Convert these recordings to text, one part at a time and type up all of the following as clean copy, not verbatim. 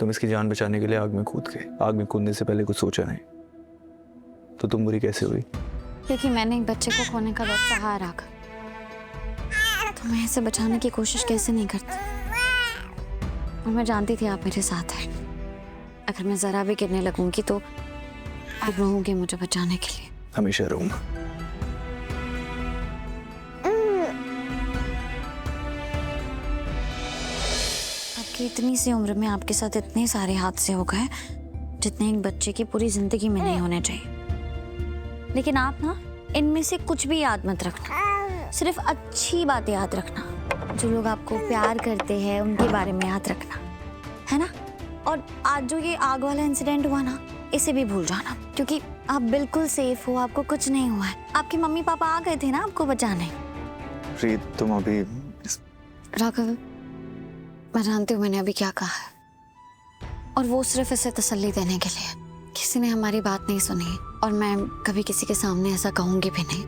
तुम इसकी जान बचाने के लिए आग में कूद गए। आग में कूदने से पहले कुछ सोचा नहीं, तो तुम बुरी कैसे हुई? क्योंकि मैंने एक बच्चे को खोने का वक्त सहा रखा, तो मैं इसे बचाने की कोशिश कैसे नहीं करती। और मैं जानती थी आप मेरे साथ हैं। अगर मैं जरा भी गिरने लगूंगी तो आप रहोगे मुझे बचाने के लिए। हमेशा रहूंगा। आपकी इतनी सी उम्र में आपके साथ इतने सारे हादसे हो गए जितने एक बच्चे की पूरी जिंदगी में नहीं होने चाहिए। लेकिन आप ना इनमें से कुछ भी याद मत रखना, सिर्फ अच्छी बातें याद रखना। जो लोग आपको प्यार करते हैं उनके बारे में याद रखना, है ना। और आज जो ये आग वाला इंसिडेंट हुआ ना, इसे भी भूल जाना, क्योंकि आप बिल्कुल सेफ हो, आपको कुछ नहीं हुआ है। आपके मम्मी पापा आ गए थे ना आपको बचाने। प्रीत, तुम अभी राघव, मैं जानती हूँ मैंने अभी क्या कहा है, और वो सिर्फ इसे तसल्ली देने के लिए। किसी ने हमारी बात नहीं सुनी और मैं कभी किसी के सामने ऐसा कहूंगी भी नहीं।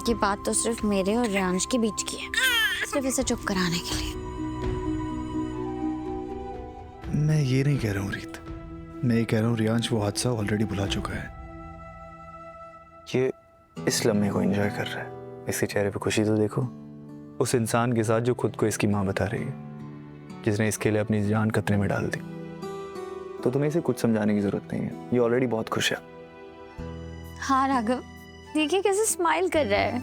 ये बात तो सिर्फ मेरे और रियांश के बीच की है, सिर्फ इसे चुप कराने के लिए। मैं ये नहीं कह रहा हूँ रीत, मैं ये कह रहा हूँ रियांश वो हादसा ऑलरेडी भुला चुका है। ये इस लम्हे को एंजॉय कर रहा है। इसके चेहरे पे खुशी तो देखो, उस इंसान के साथ जो खुद को इसकी माँ बता रही है, जिसने इसके लिए अपनी जान खतरे में डाल दी। तो तुम्हें इसे कुछ समझाने की जरूरत नहीं है, ये ऑलरेडी बहुत खुश है। हाँ राघव, देखिए कैसे स्माइल कर रहा है।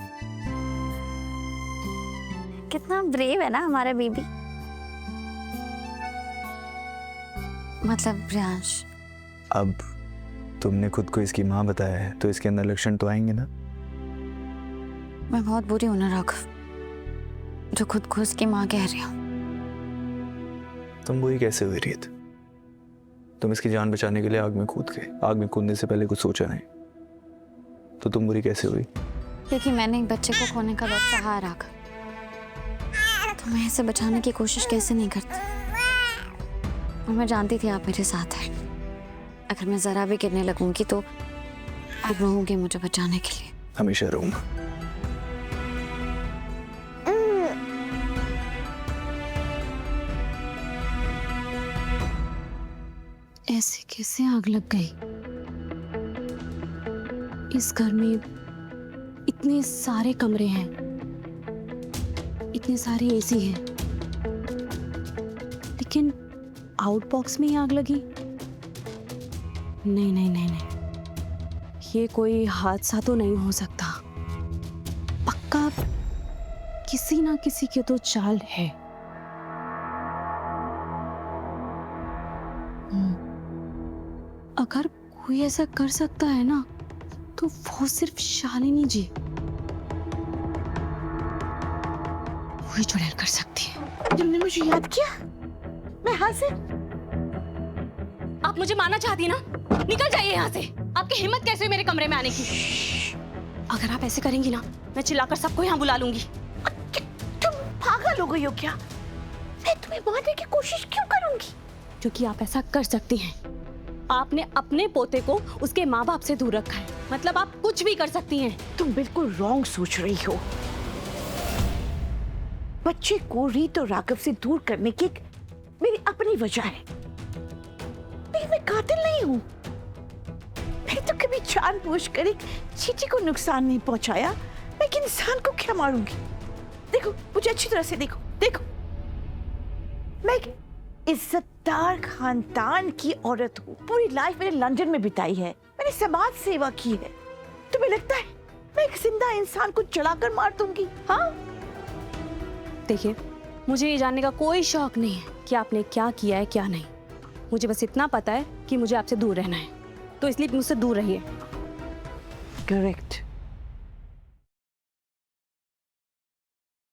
कितना ब्रेव है ना हमारा बेबी। मतलब रियांश, अब तुमने खुद को इसकी माँ बताया है तो इसके अंदर लक्षण तो आएंगे ना। मैं बहुत बुरी हूं ना राघव, जो खुद को उसकी माँ कह रही हूँ। तुम बुरी कैसे हुई रीत? तुम इसकी जान बचाने के लिए आग में कूद गए। आग में कूदने से पहले कुछ सोचा नहीं, तो तुम बुरी कैसे हुई? क्योंकि मैंने एक बच्चे को खोने का वक्त सहा रखा, तो मैं इसे बचाने की कोशिश कैसे नहीं करती। और मैं जानती थी आप मेरे साथ हैं। अगर मैं जरा भी गिरने लगूंगी तो आप रहोगे मुझे बचाने के लिए। हमेशा रहूंगा। ऐसे कैसे आग लग गई? इस घर में इतने सारे कमरे हैं, इतने सारे एसी हैं, लेकिन आउटबॉक्स में ही आग लगी? नहीं नहीं नहीं नहीं, ये कोई हादसा तो नहीं हो सकता। पक्का किसी ना किसी की तो चाल है। अगर कोई ऐसा कर सकता है ना, तो वो सिर्फ शालिनी जी, वही जो कर सकती है। तुमने मुझे याद किया? मैं हासिल। आप मुझे मारना चाहती ना? निकल जाइए यहाँ से। आपकी हिम्मत कैसे हुई मेरे कमरे में आने की? अगर आप ऐसे करेंगी ना, मैं चिल्लाकर सबको यहाँ बुला लूंगी। तुम पागल हो गई हो क्या? मैं तुम्हें मारने की कोशिश क्यों करूंगी? क्योंकि आप ऐसा कर सकती हैं। आपने अपने पोते को उसके माँ बाप से दूर रखा है, मतलब आप कुछ भी कर सकती हैं। तुम बिल्कुल रॉन्ग सोच रही हो। बच्चे को रीत और राघव से दूर करने की मेरी अपनी वजह है। लेकिन मैं कातिल नहीं हूँ। मैं तो कभी जानबूझकर एक चींटी को नुकसान नहीं पहुंचाया। मैं एक इंसान को क्या मारूंगी? देखो मुझे अच्छी तरह से देखो। देखो, मैं एक इज्जतदार खानदान की औरत हूँ। पूरी लाइफ मैंने लंदन में बिताई है। मैंने समाज सेवा की है। तुम्हें लगता है मैं एक जिंदा इंसान को जलाकर मार दूंगी? हाँ, देखिए, मुझे ये जानने का कोई शौक नहीं है कि आपने क्या किया है क्या नहीं। मुझे बस इतना पता है कि मुझे आपसे दूर रहना है, तो इसलिए मुझसे दूर रहिए। करेक्ट।